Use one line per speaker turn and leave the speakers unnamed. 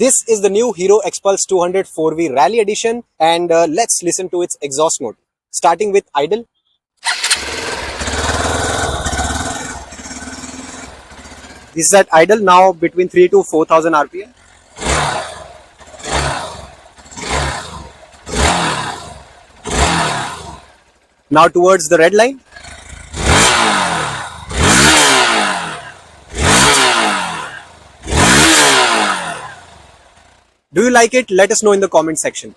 This is the new Hero Xpulse 200 4V Rally Edition, and let's listen to its exhaust note. Starting with idle. This is at idle now between 3 to 4000 RPM. Now towards the red line. Do you like it? Let us know in the comment section.